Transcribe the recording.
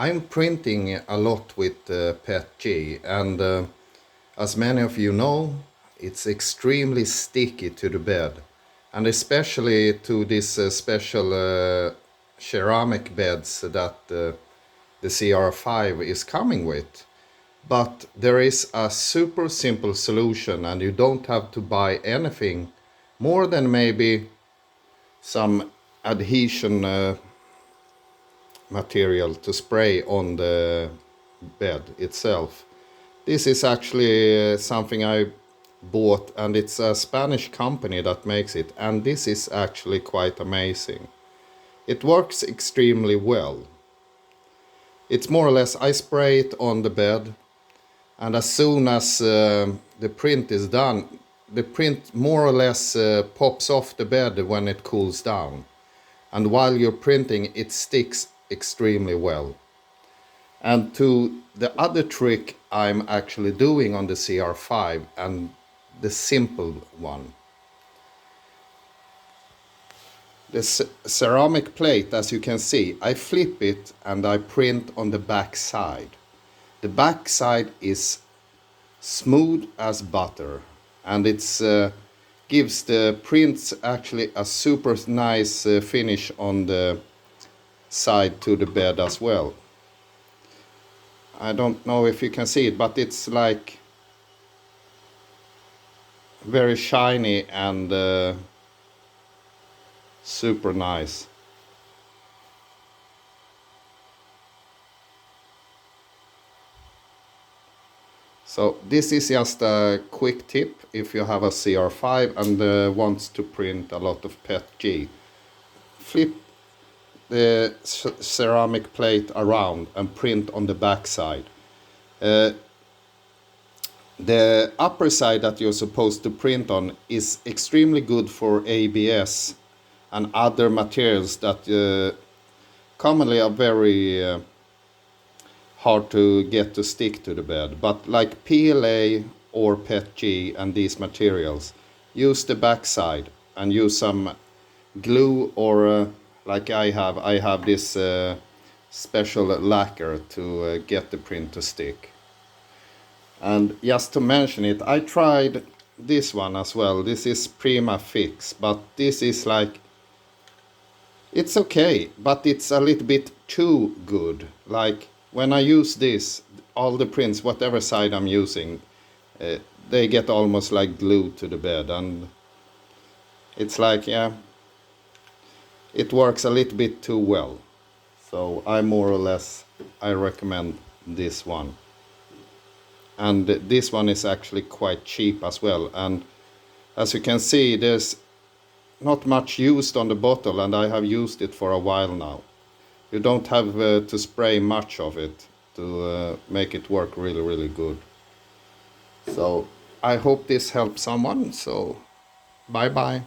I'm printing a lot with petg, and as many of you know, it's extremely sticky to the bed, and especially to this special ceramic beds that the cr-5 is coming with. But there is a super simple solution, and you don't have to buy anything more than maybe some adhesion material to spray on the bed itself. This is actually something I bought, and it's a Spanish company that makes it, and this is actually quite amazing. It works extremely well. It's more or less, I spray it on the bed, and as soon as the print is done, the print more or less pops off the bed when it cools down. And while you're printing, it sticks extremely well. And to the other trick I'm actually doing on the cr-5, and the simple one. The ceramic plate, as you can see, I flip it and I print on the back side. The back side is smooth as butter, and it's gives the prints actually a super nice finish on the side to the bed as well. I don't know if you can see it, but it's like very shiny and super nice. So this is just a quick tip if you have a cr-5 and wants to print a lot of petg. Flip the ceramic plate around and print on the back side. The upper side that you're supposed to print on is extremely good for ABS and other materials that commonly are very hard to get to stick to the bed. But like PLA or petg and these materials, use the back side and use some glue or like I have this special lacquer to get the print to stick. And just to mention it, I tried this one as well. This is Prima Fix, but this is like, it's okay, but it's a little bit too good. Like when I use this, all the prints, whatever side I'm using, they get almost like glued to the bed, and it's like, yeah, it works a little bit too well. So I recommend this one. And this one is actually quite cheap as well. And as you can see, there's not much used on the bottle, and I have used it for a while now. You don't have to spray much of it to make it work really, really good. So I hope this helps someone. So bye bye.